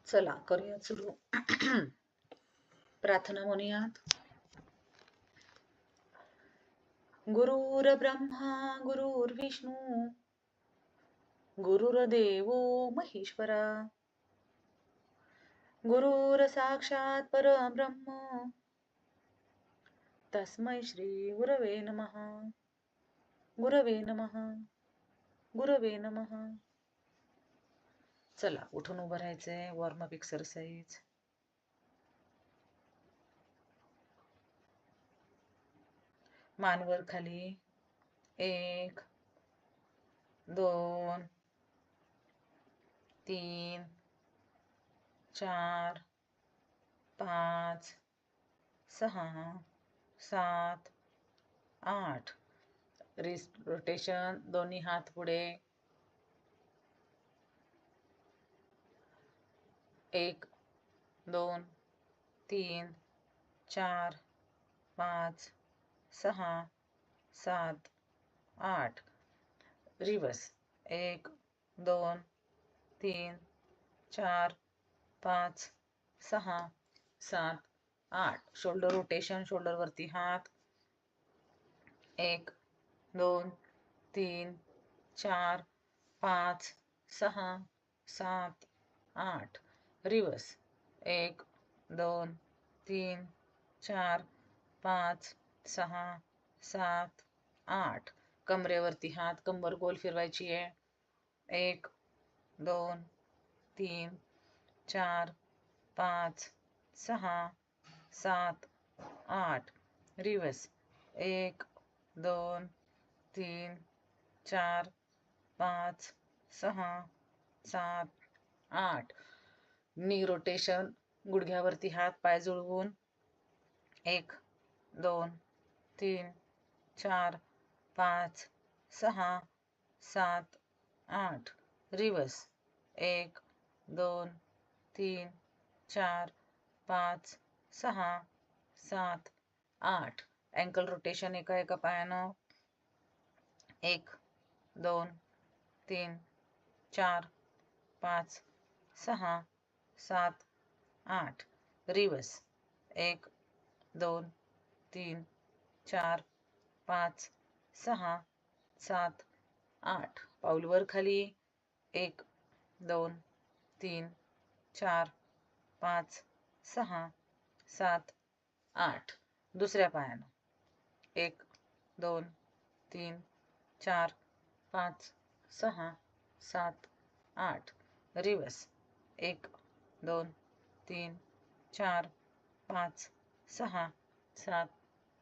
चला करूया सुरू. प्रार्थना म्हणूयात. गुरुर्ब्रह्मा गुरुर्विष्णू गुरुर्देवो महेश्वरा गुरुर साक्षात परब्रह्म तस्मै श्री गुरवे नमः. गुरवे नमः. गुरवे नमः. चला उठून उभं राहायचंय. Warm up exercise. मानवर खाली. 1 2 3 4 5 6 7 8. Wrist rotation. दोन्ही हात पुढे. 1 2 3 4 5 6 7 8. रिवर्स. 1 2 3 4 5 6 7 8. Shoulder rotation. शोल्डर वरती हात. 1 2 3 4 5 6 7 8. रिवर्स. 1 2 3 4 5 6 7 8. कमरेवरती हात. कंबर गोल फिरवायची आहे. 1 2 3 4 5 6 7 8. रिवर्स. 1 2 3 4 5 6 7 8. नी रोटेशन. गुडघ्यावरती हात. पाय जुळवून. 1 2 3 4 5 6 7 8. रिवर्स. 1 2 3 4 5 6 7 8. Ankle rotation. एका पायानं. 1 2 3 4 5 6 7 8. रिवर्स. 1 2 3 4 5 6 7 8. पाऊलवर खाली. 1 2 3 4 5 6 7 8. दुसऱ्या पायानं. 1 2 3 4 5 6 7 8. रिवर्स. 1 2 3 4 5 6 7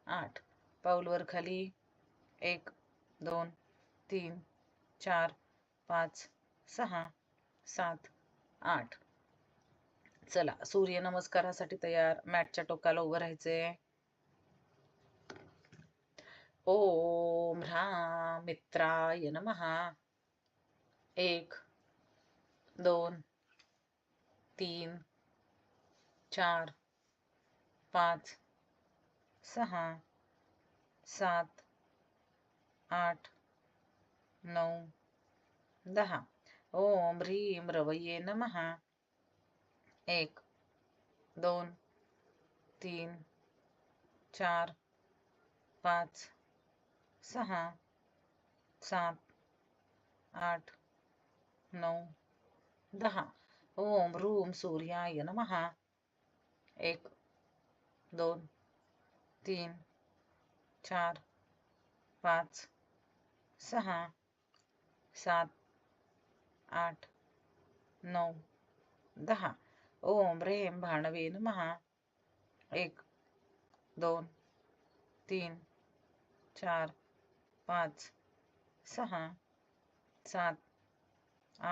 8. पाऊलवर खाली. 1 2 3 4 5 6 7 8. चला सूर्य नमस्कारासाठी तयार. मॅटच्या टोकाला उभं राहायचंय. ओम ह्रां मित्राय नमः. 1 2 3 4 5 6 7 8 9 10. ओम ह्रीं रवये नमः. 1 2 3 4 5 6 7 8 9 10. ओम ह्रूं सूर्याय नमः. 1 2 3 4 5 6 7 8 9 10. ओम ह्रीं भाणवे नमः. 1 2 3 4 5 6 7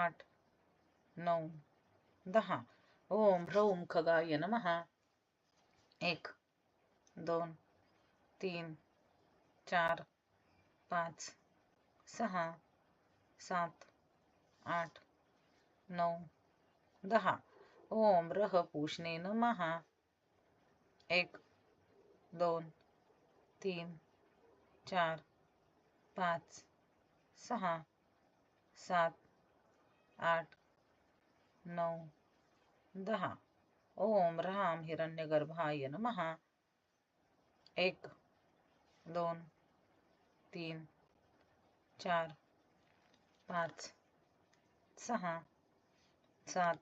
8 9 10. ओम ह्रौं खगाय नमः. 1 2 3 4 5 6 7 8 9 10. ओम रह पूषणे नमः. 1 2 3 4 5 6 7 8 9 10. ओम ह्रां हिरण्यगर्भाय नमः. 1 2 3 4 5 6 7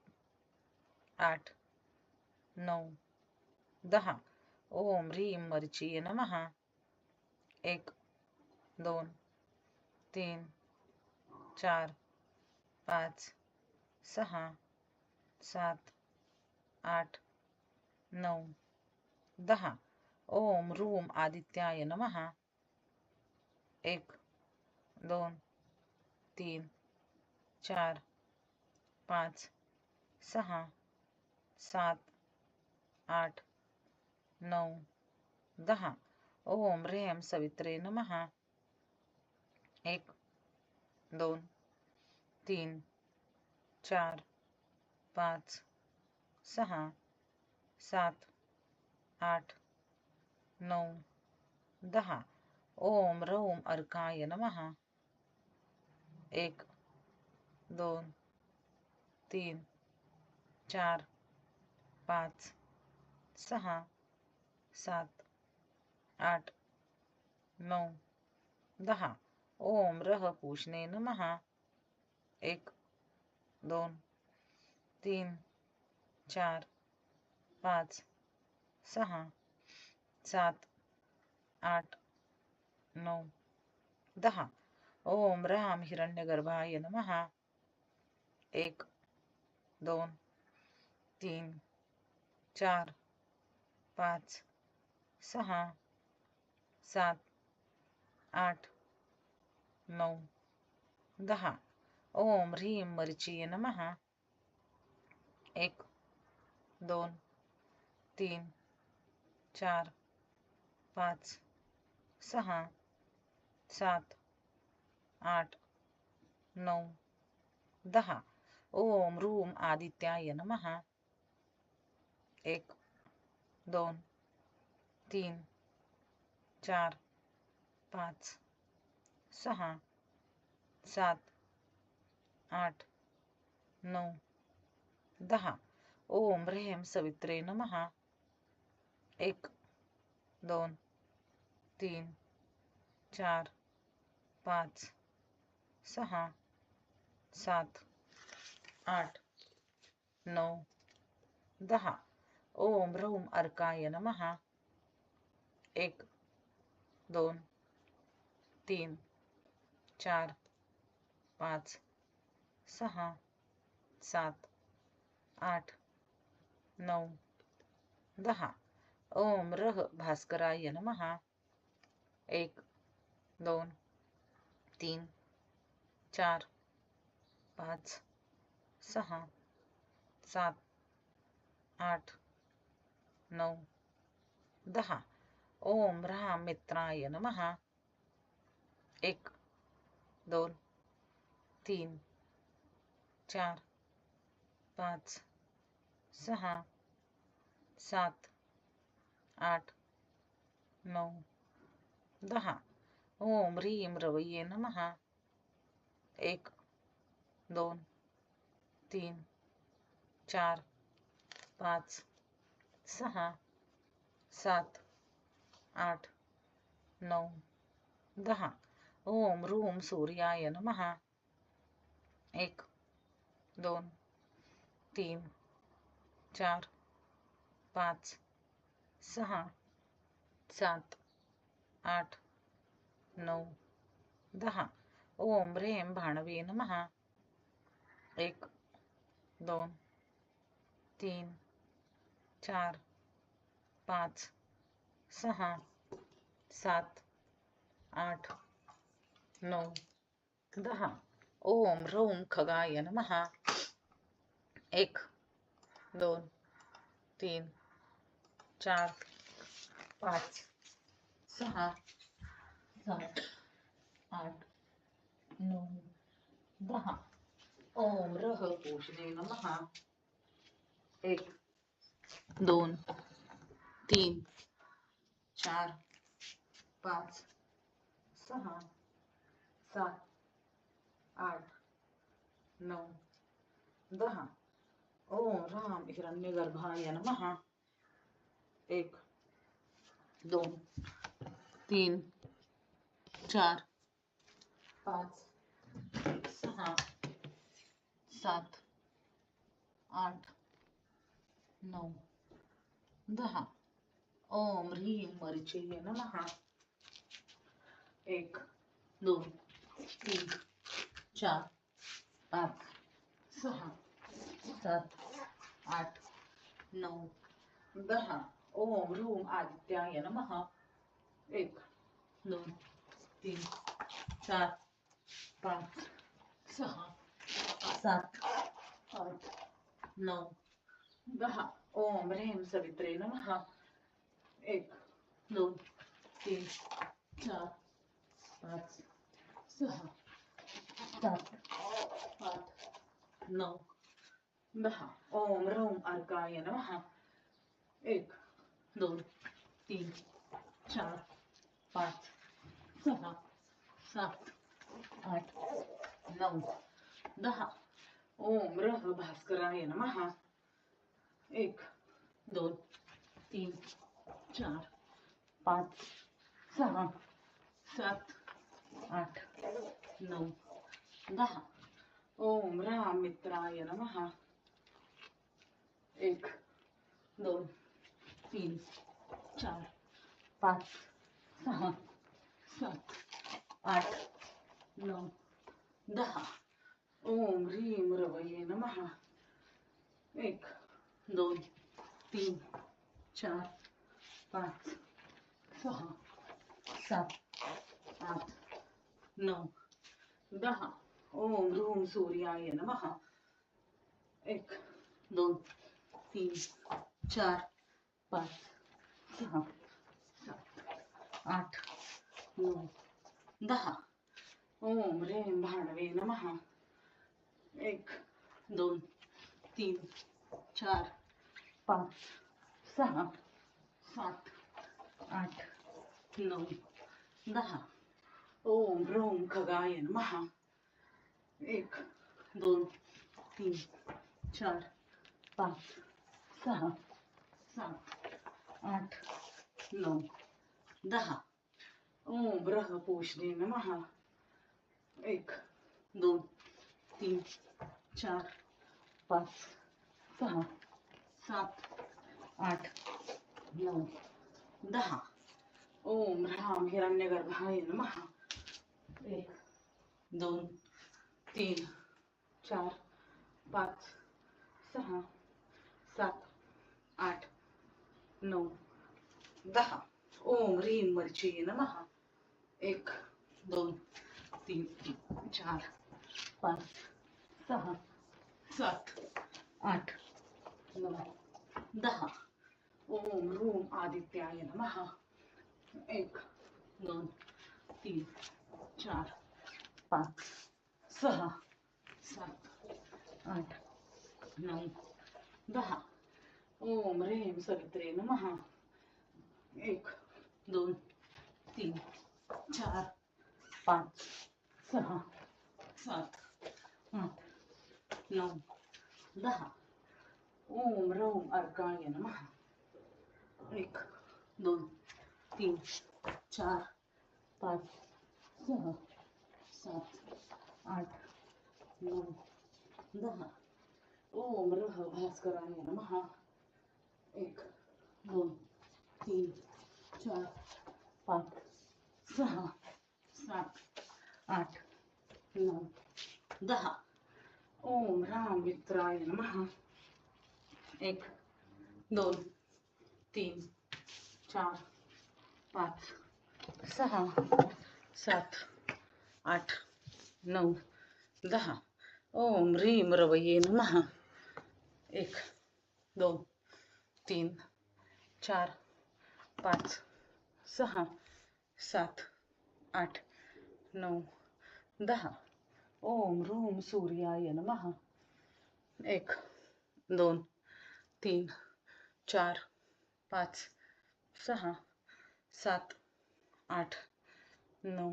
8 9 10. ओम ह्रीं मरीचिये नमः. 1 2 3 4 5 6 7 8 9 10. ओम ह्रूं आदित्याय नमः. 1 2 3 4 5 6 7 8 9 10. ओम ह्रें सवित्रे नमः. 1 2 3 4 5 6 7 8 9 10. ओम ह्रौं अर्काय नमः. 1 2 3 4 5 6 7 8 9 10. ओम ह्रः पूषणे नमः. 1 2 3 4 5 6 7 8 9 10. ओम ह्रां हिरण्यगर्भाय नमः. 1 2 3 4 5 6 7 8 9 10. ओम ह्रीं मरीचिये नमः. 1 2 3 4 5 6 7 8 9 10. ओम ह्रूं आदित्याय नमः. 1 2 3 4 5 6 7 8 9 10. ओम ह्रें सवित्रे नमः. 1 2 3 4 5 6 7 8 9 10. ओम ह्रौं अर्काय नमः. 1 2 3 4 5 6 7 8 9 10. ओम ह्रः भास्कराय नमः. 1 2 3 4 5 6 7 8 9 10. ओम ह्रां मित्राय नमः. 1 2 3 4 5 6 7 8 9 10. ओम ह्रीं रवये नमः. 1 2 3 4 5 6 7 8 9 10. ओम ह्रूं सूर्याय नमः. 1 2 3 4 5 6 7 8 9 10. ओम ह्रें भाणवे नमः. 1 2 3 4 5 6 7 8 9 10. ओम ह्रौं खगाय नमः. 1 2 3 4 5 6 7 8 9 10. ओम ह्रः पूषणे नमः. 1 2 3 4 5 6 7 8 9 10. ओम राम हिरण्यगर्भाय नमः. 1 2 3 4 5 6 7 8 9 10. ओम ह्रीं मरीचये नमः. 1 2 3 4 5 6 7 8 9 10. ओम ह्रूं आदित्याय नमः. 1 2 3 4 5 6 7 8 9 10. ओम ह्रीं सवित्रे नमः. 1 2 3 4 5 6 7 8 9 10. ओम ह्रौं अर्काय नमः. 1 2 3 4 5 6 7 8 9 10. ओम रह भास्कराय नमः. 1 2 3 4 5 6 7 8 9 10. ओम राम मित्राय नमः. 1 2 3 4 5 6 7 8 9 10. ओम ह्रीं रवये नमः. 1 2 3 4 5 6 7 8 9 10. ओम ह्रूं सूर्याय नमः. 1 2 3 4 5 6 7 8 9 10. ओम ह्रीं भाणवे नमः. 1 2 3 4 5 6 7 8 9 10. ओम ह्रौं खगाय नमः. 1 2 3 4 5 6 7 8 9 10. ओम बृहपोषणे नमः. 1 2 3 4 5 6 7 8 9 10. ओम ह्रां हिरण्यगर्भाय नमः. 1 2 3 4 5 6 7 8 9 10. ओम ह्रीं मरीचये नमः. 1 2 3 4 5 6 7 8 9 10. ओम ह्रूं आदित्याय नमः. 1 2 3 4 5 6 7 8 9 10. ओम ह्रीं सवित्रे नमः. 1 2 3 4 5 6 7 8 9 10. ओम ह्रौं अर्काय नमः. 1 2 3 4 5 6 7 8 9 10. ओम रह भास्कराय नमः. 1 2 3 4 5 6 7 8 9 10. ओम राम मित्राय नमः. 1 2 3 4 5 6 7 8 9 10. ओम ह्रीं रवये नमः. 1 2 3 4 5 6 7 8 9 10. ओम ह्रूं सूर्याय नमः. 1 2 3 4 5 6 7 8 9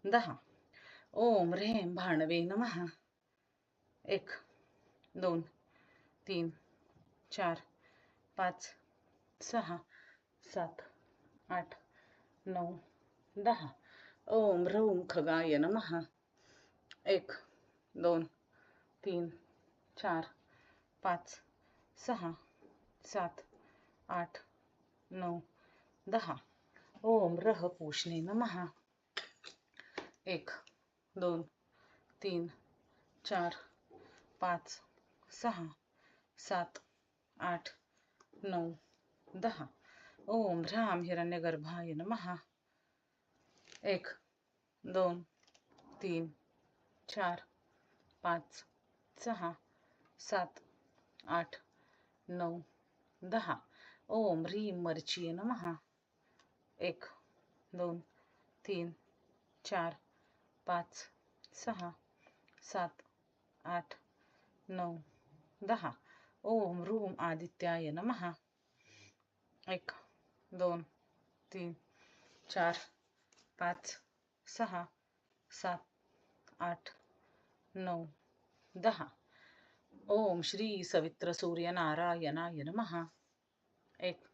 10. ओम ह्रीं भाणवे नमः. 1 2 3 4 5 6 7 8 9 10. ओम ह्रौं खगाय नमः. 1 2 3 4 5 6 7 8 9 10. ओम रह पूषणे नमः. 1 2 3 4 5 6 7 8 9 10. ओम ह्रां हिरण्यगर्भाय नमः. 1 2 3 4 5 6 7 8 9 10. ओम ह्रीं मर्चीय नमः. 1 2 3 4 5 6 7 8 9 10. ओम ह्रूं आदित्याय नमः. 1 2 3 4 5 6 7 8 9 10. ओम श्री सवित्र सूर्यनारायणाय नमः. 1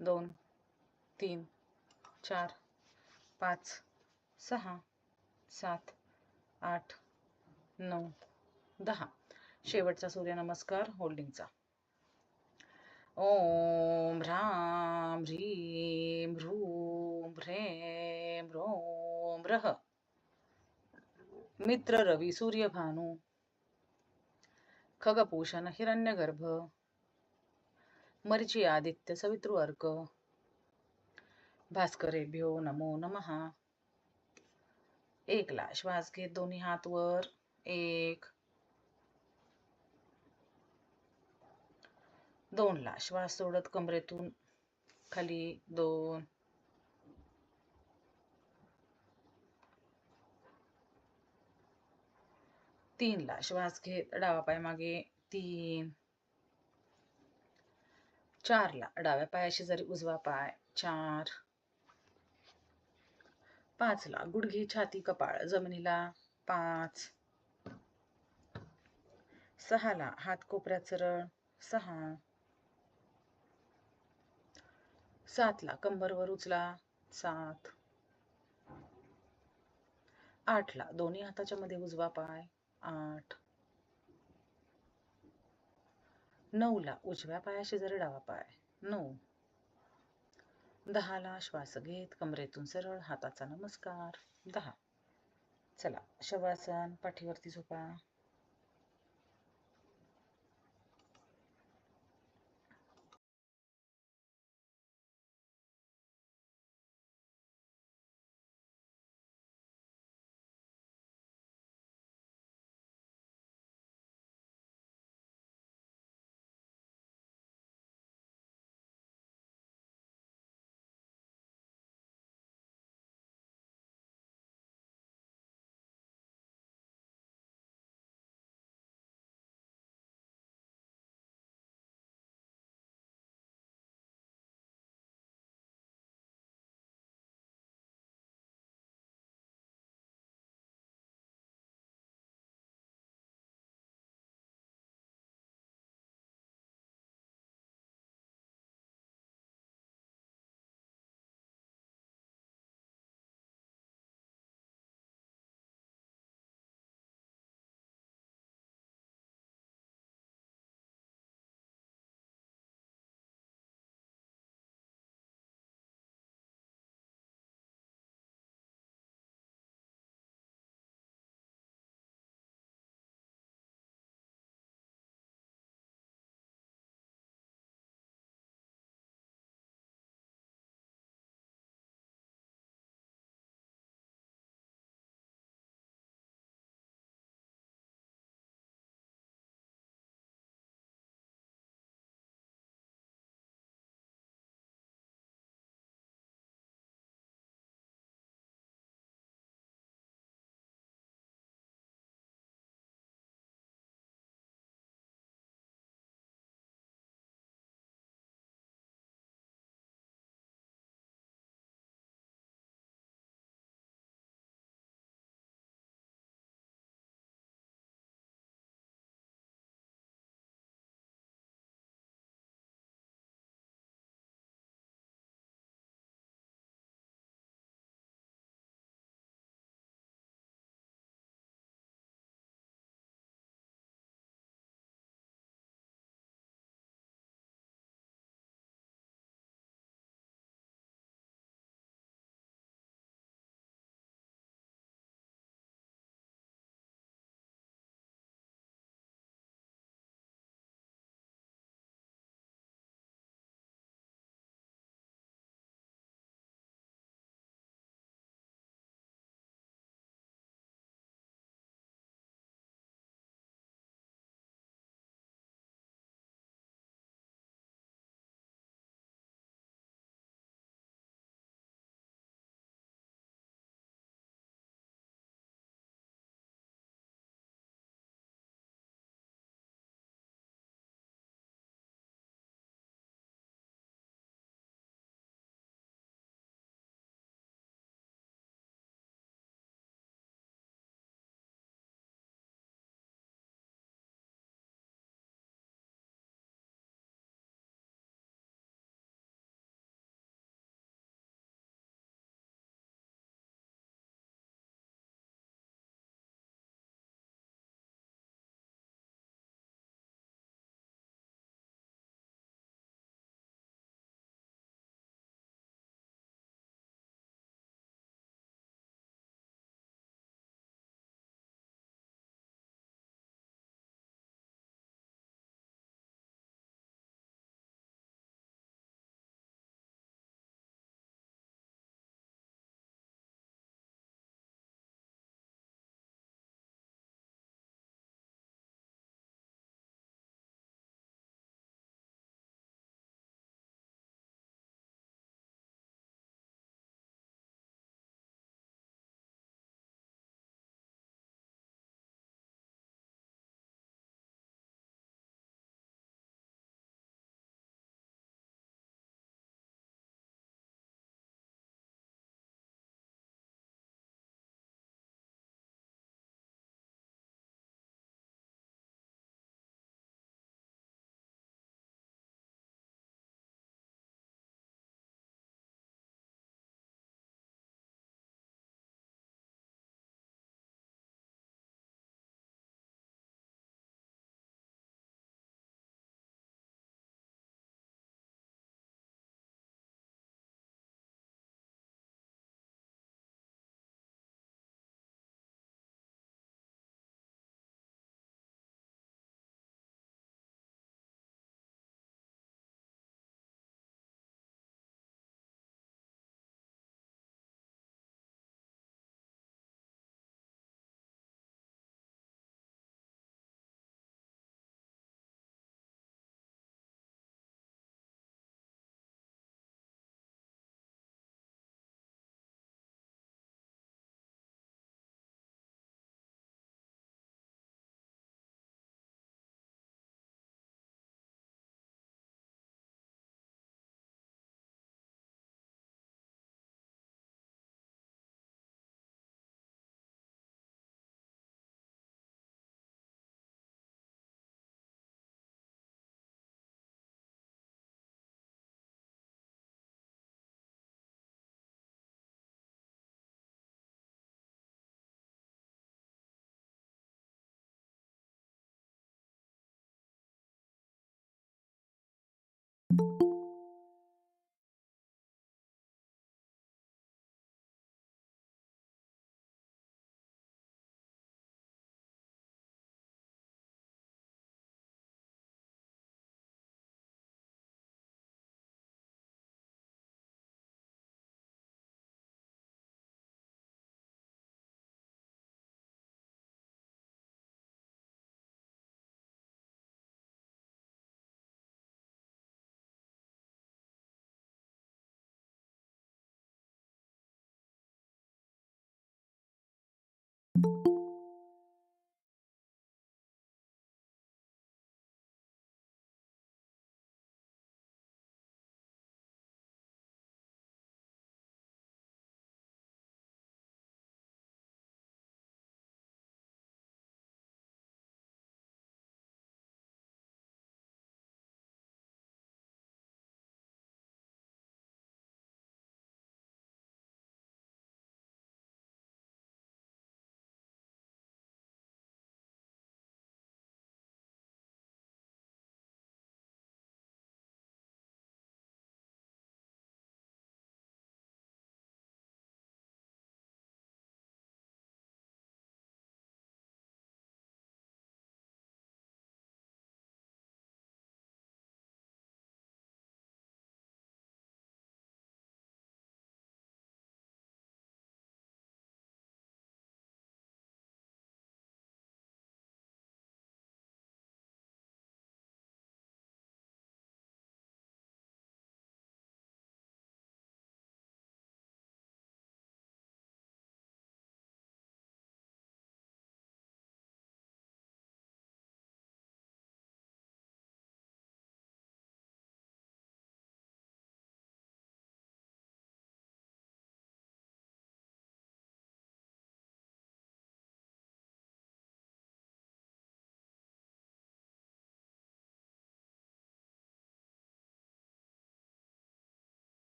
2 3 4 5 6 7 8 9 10. शेवटचा सूर्यनमस्कार होल्डिंगचा. ओम ह्रां ह्रीं ह्रूं ह्रें ह्रौं रः. मित्र रवी सूर्यभानु खगभूषण हिरण्यगर्भ मरीची आदित्य सवितृ अर्क भास्करेभ्यो नमो नमः. 1 ला श्वास घेत दोन्ही हात वर. 1 2 ला श्वास सोडत कमरेतून खाली. 2 3 ला श्वास घेत डावा पाय मागे. 3 4 ला डाव्या पायाशी जरी उजवा पाय. 4 5 ला गुडघे छाती कपाळ जमिनीला. 5 6 ला हात कोपऱ्यात सरळ. 6 7 ला कंबरवर उचला. 7 8 ला दोन्ही हाताच्या मध्ये उजवा पाय. 8 9 ला उजव्या पायाशी जरी डावा पाय. 9 10 ला श्वास घेत कमरेतून सरळ हाताचा नमस्कार. 10. चला शवासन पाठीवरती झोपा.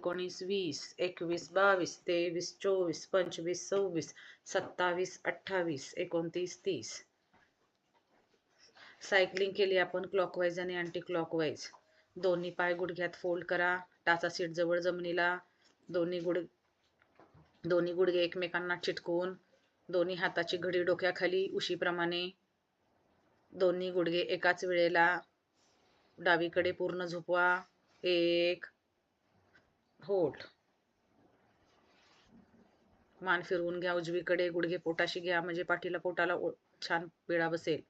19 20 21 22 23 24 25 26 27 28 29 30. सायकलिंग केली आपण क्लॉकवाईज आणि अँटी क्लॉकवाईज. दोन्ही पाय गुडघ्यात फोल्ड करा. टाचा सीट जवळ जमिनीला. दोन्ही गुडघे एकमेकांना चिटकवून दोन्ही हाताची घडी डोक्याखाली उशीप्रमाणे. दोन्ही गुडघे एकाच वेळेला डावीकडे पूर्ण झोपवा. 1 होल्ड. मान फिरवून घ्या उजवीकडे. गुडघे पोटाशी घ्या म्हणजे पोटाला छान पिळा बसेल.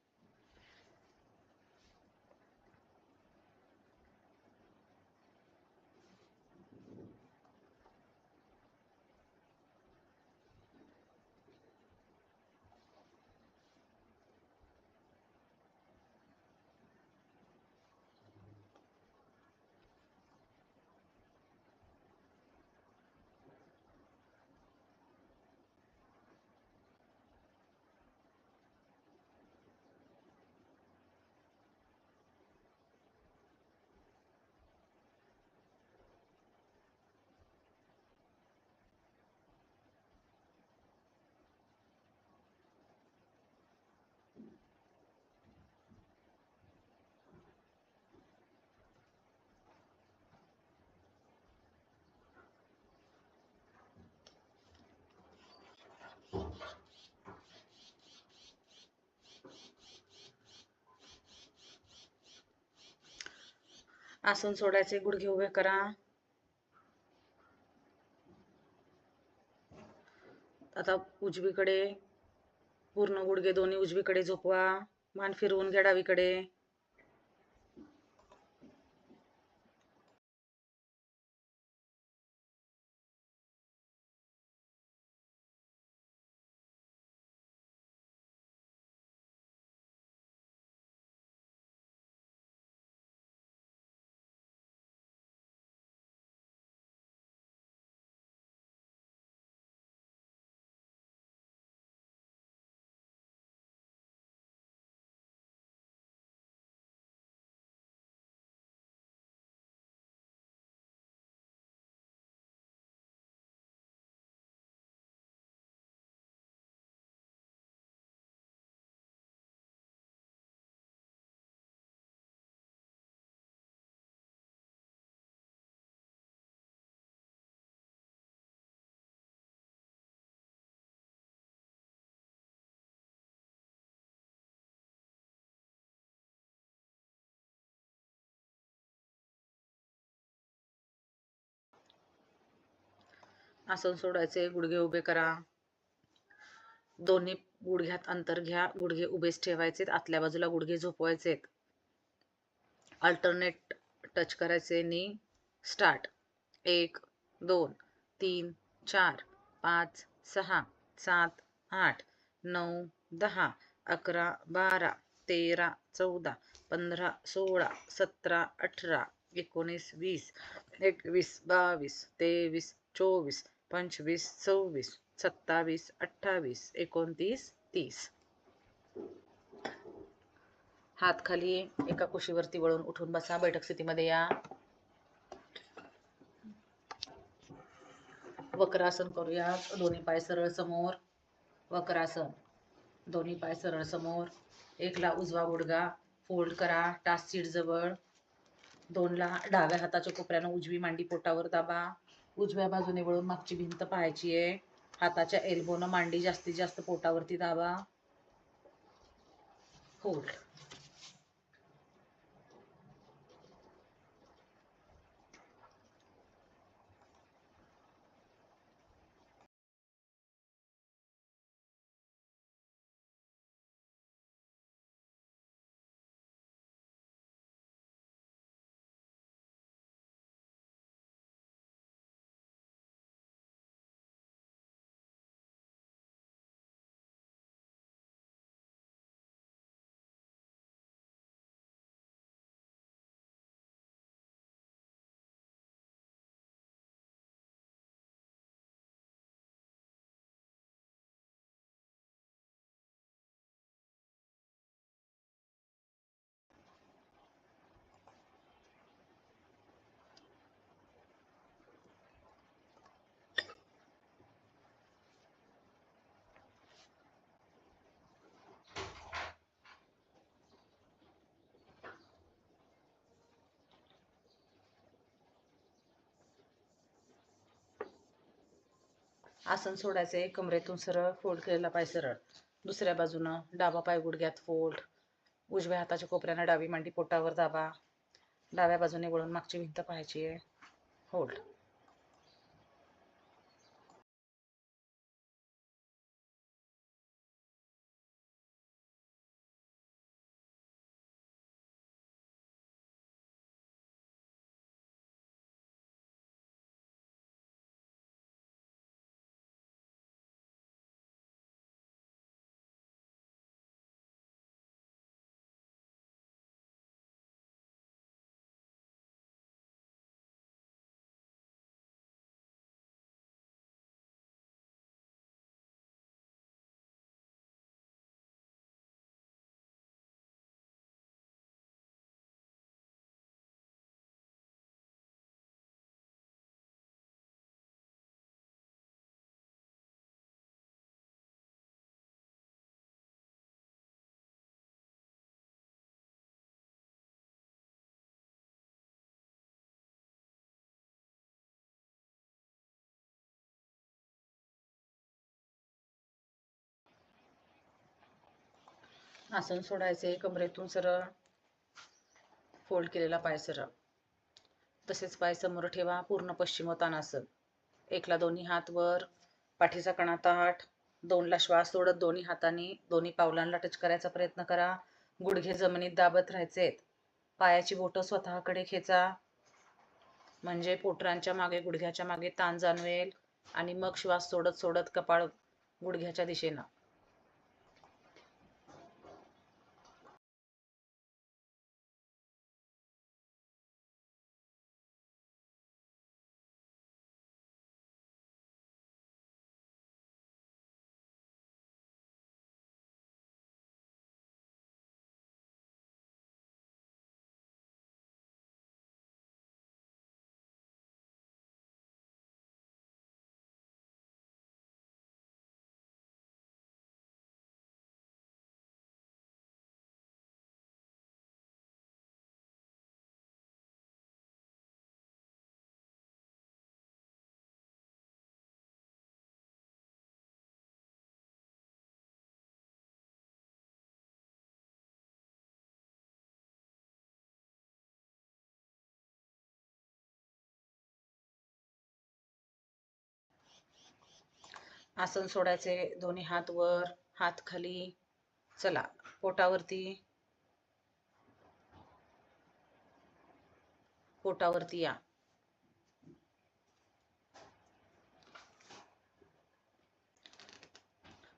आसन सोडायचे. गुडघे उभे करा. आता उजवीकडे पूर्ण गुडघे दोन्ही उजवीकडे झोपवा. मान फिरवून घ्या डावीकडे. आसन सोडायचे. गुडघे उभे करा. दोन्ही गुडघ्यात अंतर घ्या. गुडघे उभेच ठेवायचे. आतल्या बाजूला गुडघे झोपवायचे. अल्टरनेट टच करायचे. नी स्टार्ट. 1 2 3 4 5 6 7 8 9 10 11 12 13 14 15 16 17 18 19 20 21 22 23 24 25 26 27 28 29 30. हात खाली एका कुशीवरती वळून उठून बसा. बैठक स्थितीमध्ये या. वक्रासन करूया. दोन्ही पाय सरळ समोर. वक्रासन. दोन्ही पाय सरळ समोर. 1 ला उजवा गुडघा फोल्ड करा टाच सीट जवळ. 2 ला डाव्या हाताच्या कोपऱ्यानं उजवी मांडी पोटावर दाबा. उजव्या बाजूने वळून मागची भिंत पाहायची आहे. हाताच्या एल्बोनं मांडी जास्तीत जास्त पोटावरती दाबा. होल्ड. आसन सोडायचे, कमरेतून सरळ फोल्ड केलेला पाय सरळ. दुसऱ्या बाजूनं डावा पाय गुडघ्यात फोल्ड. उजव्या हाताच्या कोपऱ्यानं डावी मांडी पोटावर दाबा. डाव्या बाजूने वळून मागची भिंत पाहायची आहे. होल्ड. आसन सोडायचे, कमरेतून सरळ फोल्ड केलेला पाय सरळ. तसेच पाय समोर ठेवा, पूर्ण पश्चिमोत्तानासन. 1 ला दोन्ही हात वर, पाठीचा कणा ताठ. 2 ला श्वास सोडत दोन्ही हातांनी दोन्ही पावलांना टच करायचा प्रयत्न करा. गुडघे जमिनीत दाबत राहायचेत. पायाची बोटं स्वतःकडे खेचा, म्हणजे पोटरांच्या मागे गुडघ्याच्या मागे ताण जाणवेल. आणि मग श्वास सोडत सोडत कपाळ गुडघ्याच्या दिशेनं. आसन सोडायचे, दोन्ही हात वर, हात खाली. चला, पोटावरती. पोटावरती या.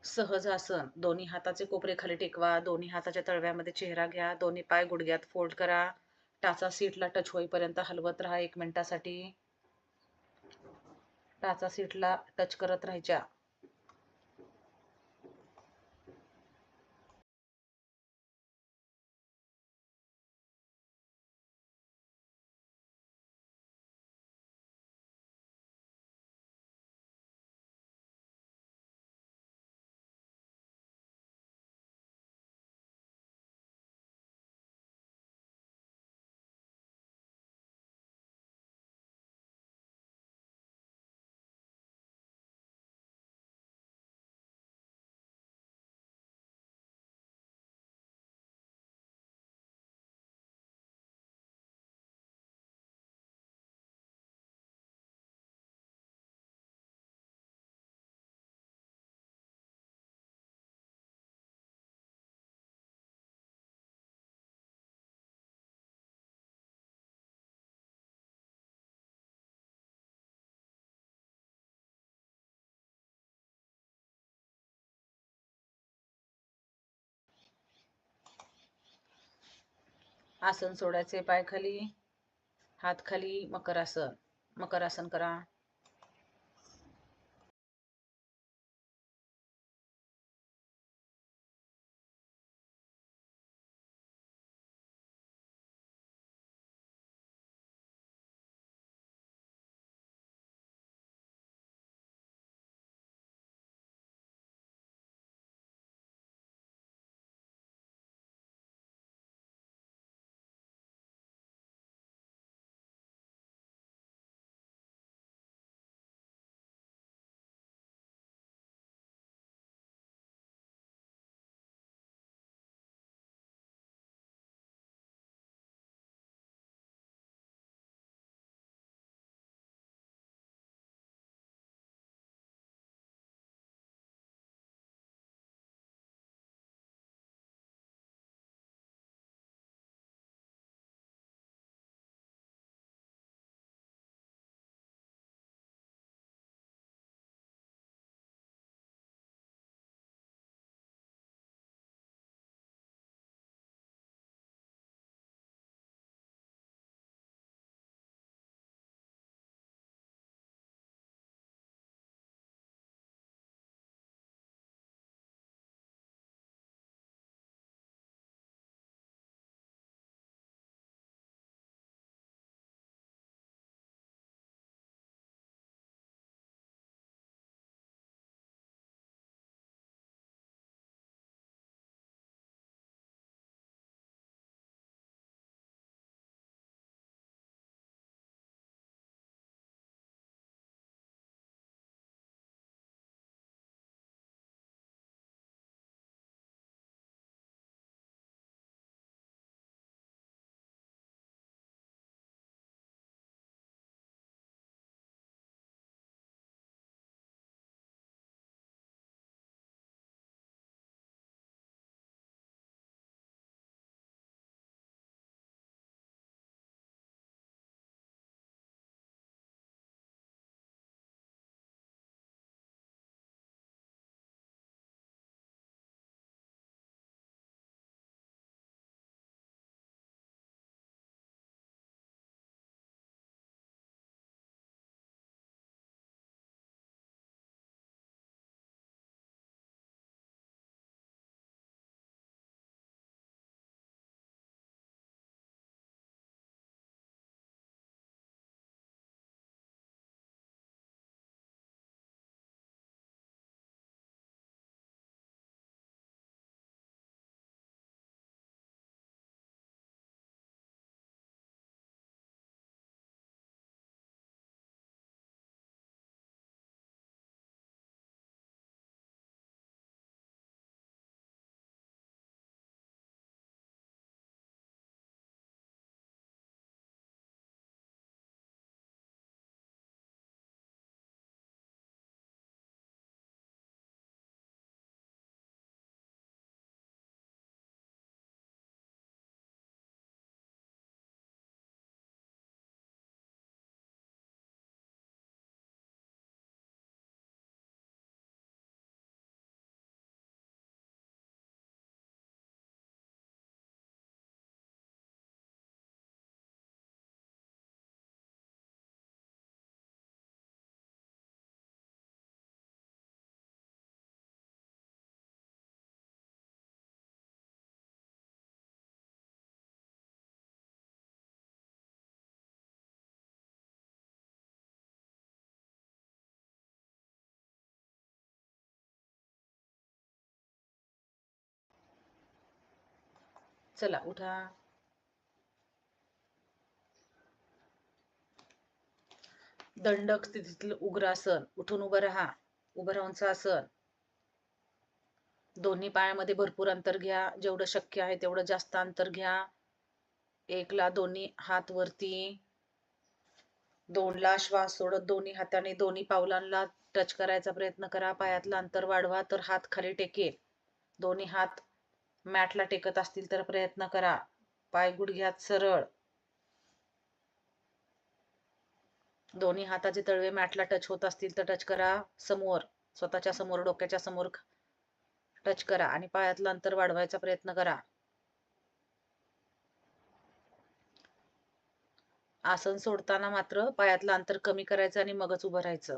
सहज आसन. दोन्ही हाताचे कोपरे खाली टेकवा. दोन्ही हाताच्या तळव्यामध्ये चेहरा घ्या. दोन्ही पाय गुडघ्यात फोल्ड करा. टाचा सीटला टच होईपर्यंत हलवत राहा 1 मिनिटासाठी. टाचा सीटला टच करत राहायच्या. आसन सोडायचे, पाय खाली, हात खाली. मकरासन. मकरासन करा. चला उठा. दंडक स्थितीतील उग्रासन. उठून उभं राहा. उभं राहूनचं आसन. दोन्ही पायामध्ये भरपूर अंतर घ्या. जेवढं शक्य आहे तेवढं जास्त अंतर घ्या. 1 ला दोन्ही हात वरती. 2 ला श्वास सोडत दोन्ही हाताने दोन्ही पावलांना टच करायचा प्रयत्न करा. पायातलं अंतर वाढवा तर हात खाली टेकेल. दोन्ही हात मॅटला टेकत असतील तर प्रयत्न करा. पाय गुडघ्यात सरळ. दोन्ही हाताचे तळवे मॅटला टच होत असतील तर टच करा. समोर, स्वतःच्या समोर, डोक्याच्या समोर टच करा आणि पायातलं अंतर वाढवायचा प्रयत्न करा. आसन सोडताना मात्र पायातलं अंतर कमी करायचं आणि मगच उभं राहायचं.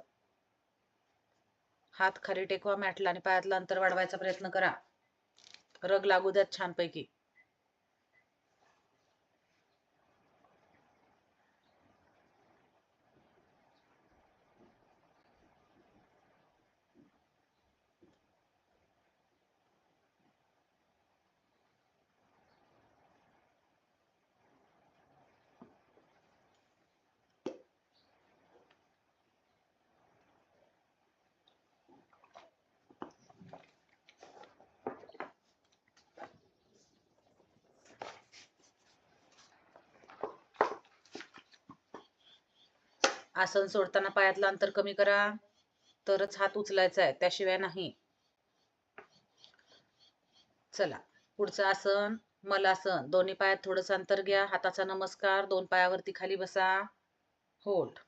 हात खाली टेकवा मॅटला आणि पायातलं अंतर वाढवायचा प्रयत्न करा. रग लागू द्यात छानपैकी. आसन सोडताना पायातलं अंतर कमी करा तरच हात उचलायचा आहे, त्याशिवाय नाही. चला पुढचं आसन मलासन. दोन्ही पायात थोडंसं अंतर घ्या. हाताचा नमस्कार. 2 पायावरती खाली बसा. होल्ड.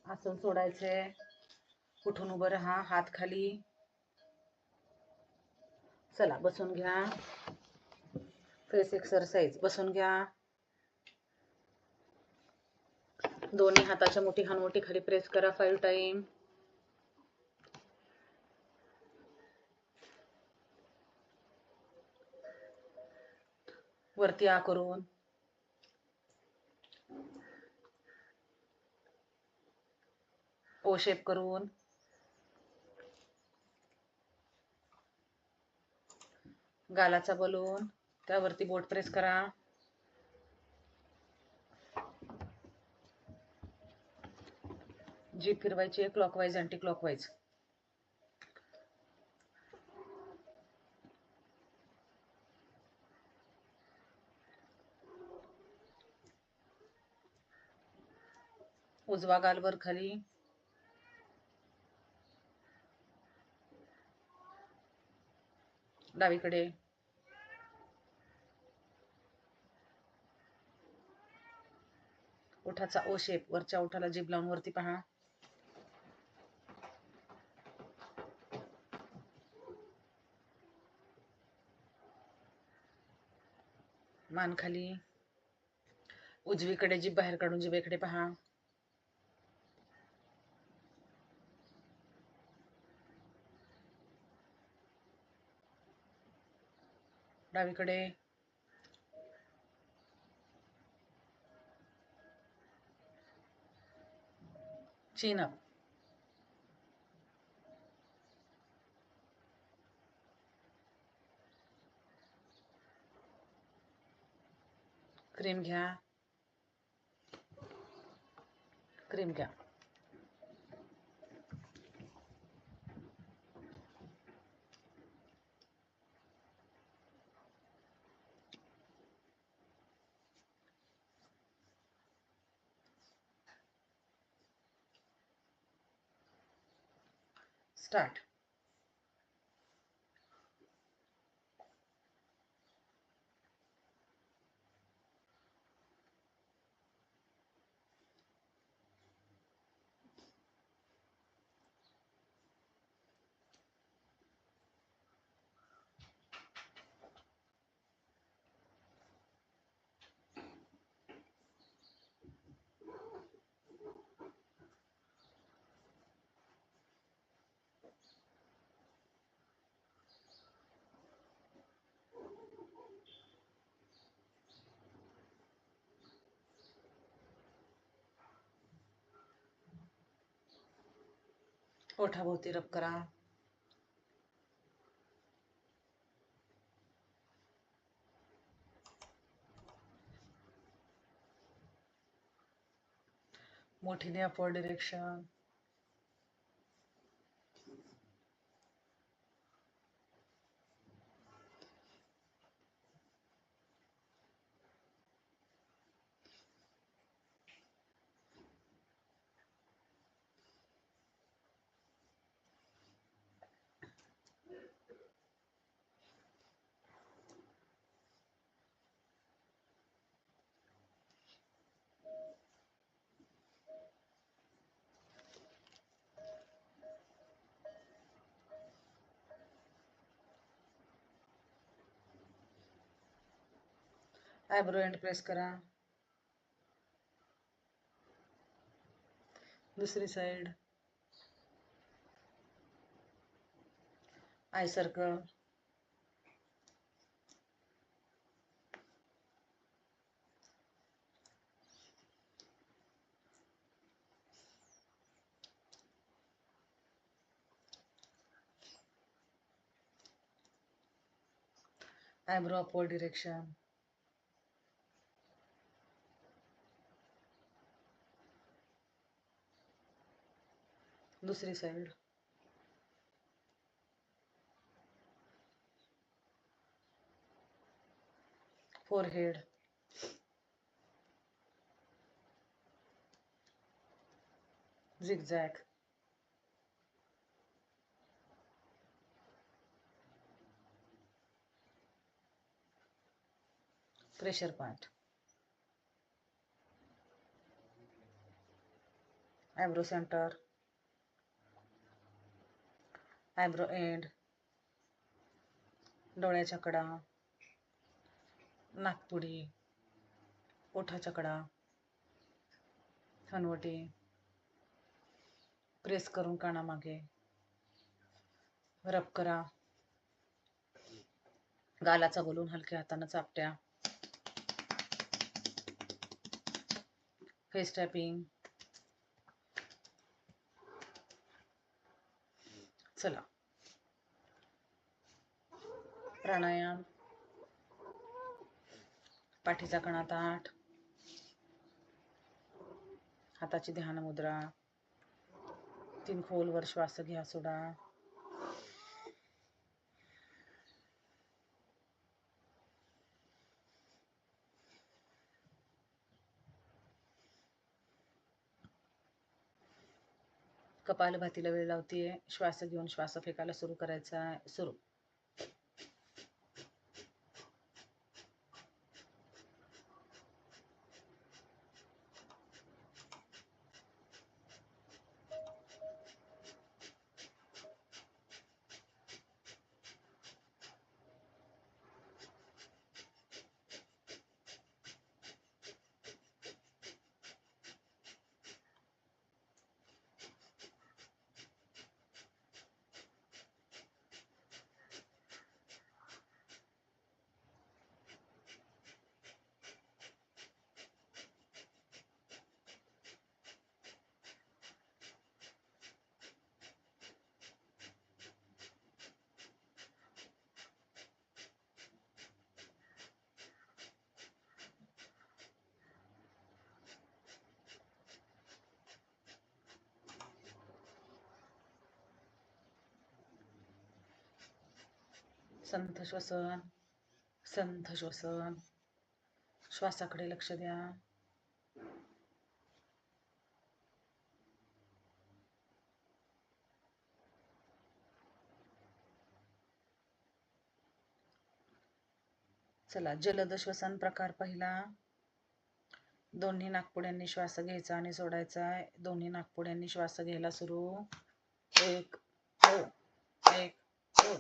आसन सोडायचे. उठून उभं राहा. हात खाली. चला बसून घ्या. Face exercise. बसून घ्या. दोन्ही हाताच्या मुठी हनुवटी खाली प्रेस करा 5 टाइम. वरती आ करून. ओ शेप करून. गालाचा बलून. त्यावरती बोट प्रेस करा. जीभ फिरवायची क्लॉकवाईज अँटी क्लॉकवाईज. उजवा गाल वर खाली. डावीकडे. ओठाचा ओ शेप. वरच्या ओठाला जीभ लावून वरती पहा. मान खाली. उजवीकडे जीभ बाहेर काढून जिभेकडे पहा. डावीकडे. Chin up. क्रीम घ्या. क्रीम घ्या. स्टार्ट. ओठाभोवती रब करा. मोठीने upward direction. Eyebrow end press करा. दुसरी side. Eye circle. Eyebrow upward direction. दुसरी side. Forehead. zigzag. Pressure point. Eyebrow centre. Eyebrow end. डोळ्याच्या कडा. नाकपुडी. ओठाच्या कडा. हनवटी. प्रेस करून कानामागे रब करा. गालाचा बोलून हलक्या हाताने चापट्या. Face tapping. चला. प्राणायाम. पाठीचा कणा ताठ. हाताची ध्यान मुद्रा. 3 खोलवर श्वास घ्या, सोडा. कपालभातीला वेळ लावतीये. श्वास घेऊन श्वास फेकायला सुरू करायचा. सुरू. संथ श्वसन. संथ श्वसन. श्वासाकडे लक्ष द्या. चला, जलद श्वसन प्रकार पहिला. दोन्ही नाकपुड्यांनी श्वास घ्यायचा आणि सोडायचा आहे. दोन्ही नाकपुड्यांनी श्वास घ्यायला सुरू. 1 2 1 2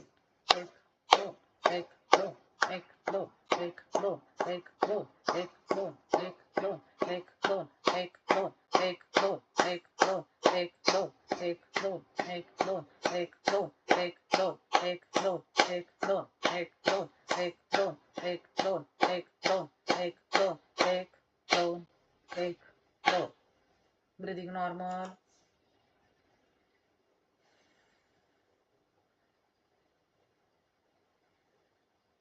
1 2 1 2 1 2 1 2 1 2 1 2 1 2 1 2 1 2 1 2 1 2 1 2 1 2 1 2 1 2 1 2 1 2 1 2 1 2 1 2 1 2 1 2 1 2 1 2 1 2. Breathing normal.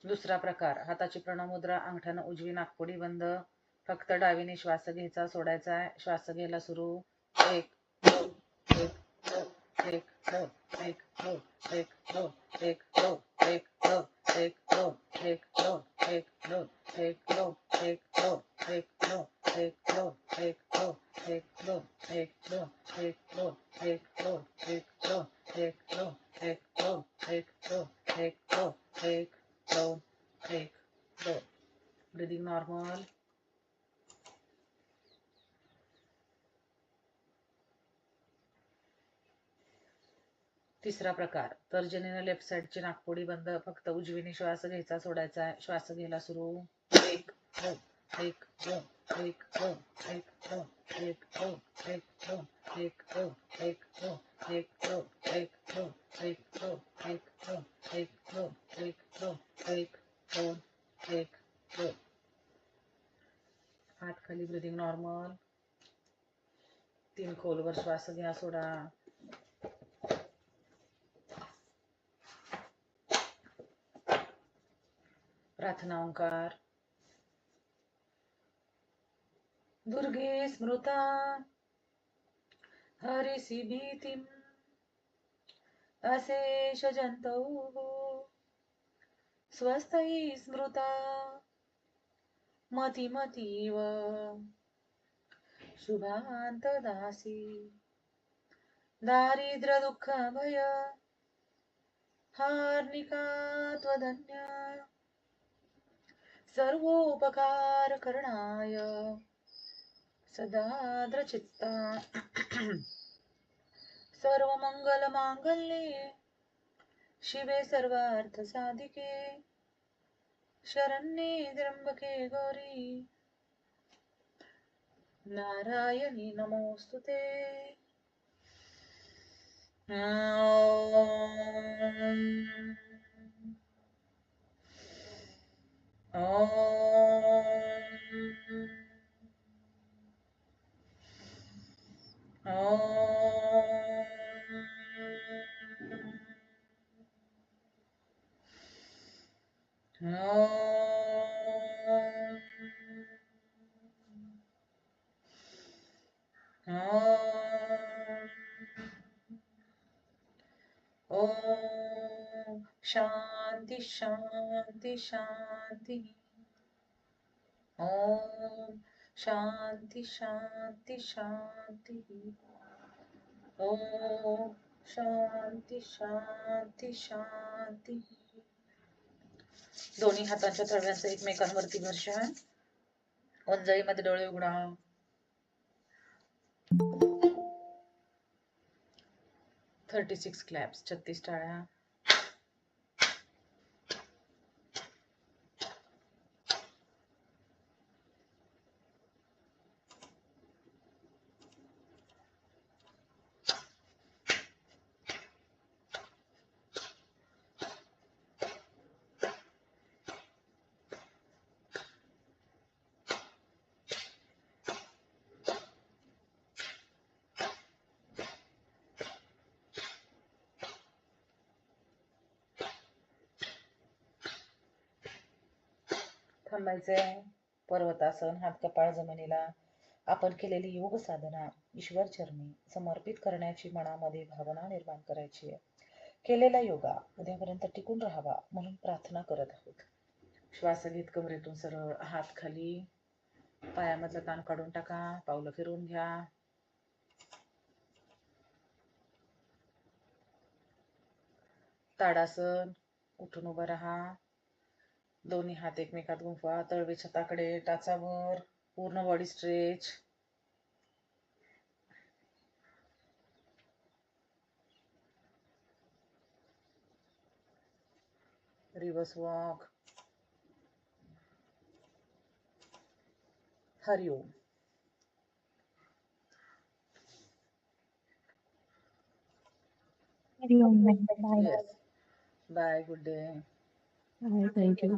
दुसरा प्रकार. हाताची प्रणव मुद्रा. अंगठ्यानं उजवी नाकपुडी बंद. फक्त डावीने श्वास घ्यायचा, सोडायचा आहे. श्वास घ्यायला सुरू. 1 2 1 2 1 2 1 2 1 2 1 2 1 2 1 2 1 2 1 2 1 2 1 2 1 2 1 2 1 2 1 2 1 2 1 2 1 2 1 2 1 2 1 2 1 2 1 2 1 2 1 2. Breathing normal. तिसरा प्रकार. तर्जनीने लेफ्ट साइडची नाकपुडी बंद. फक्त उजवीने श्वास घ्यायचा, सोडायचा आहे. श्वास घ्यायला सुरू. 1 2 1 2 1 2 1 2 1 2 1 2 1 2 1 2 1 2 1 2 1 2 1 2 1 2 1 2 1 2 1 2. हात खाली. Breathing normal. 3 खोलवर श्वास घ्या, सोडा. प्रार्थना ओंकार. दुर्गे स्मृता हरिसि भीतिम् अशेष जन्तौः स्वस्तैः स्मृता मतिमतीव शुभान्तदासी दारिद्र्य दुःख भय हार्निका त्वदन्या सर्वोपकार करणाय सदाद्रचित्ता सर्वमंगल मांगल्ये शिवे सर्वार्थ साधिके शरण्ये त्र्यंबके गौरी नारायणी नमोस्तुते. ओम शांति शांति शांति. ओम शांति शांति शांति. ओम शांति शांति शांति. दोन्ही हातांच्या तळव्यांचं एकमेकांवरती घर्षण. ओंजळीमध्ये डोळे उघडा. $36 क्लॅप्स. 36 टाळ्या. थांबायचे. पर्वतासन. हात कपाळ जमिनीला. आपण केलेली योग साधना ईश्वर चरणी समर्पित करण्याची मनामध्ये भावना निर्माण करायची आहे. केलेला योगा उद्यापर्यंत टिकून राहावा म्हणून प्रार्थना करत आहोत. श्वास घेत कमरेतून सरळ. हात खाली. पायामधला ताण काढून टाका. पावलं फिरवून घ्या. ताडासन. उठून उभं राहा. दोन्ही हात एकमेकात गुंफवा, तळवे छताकडे, टाचावर, पूर्ण body stretch. Reverse walk. Hari Om. Hari Om. Bye. Yes. Bye. Good day. Bye. Thank you.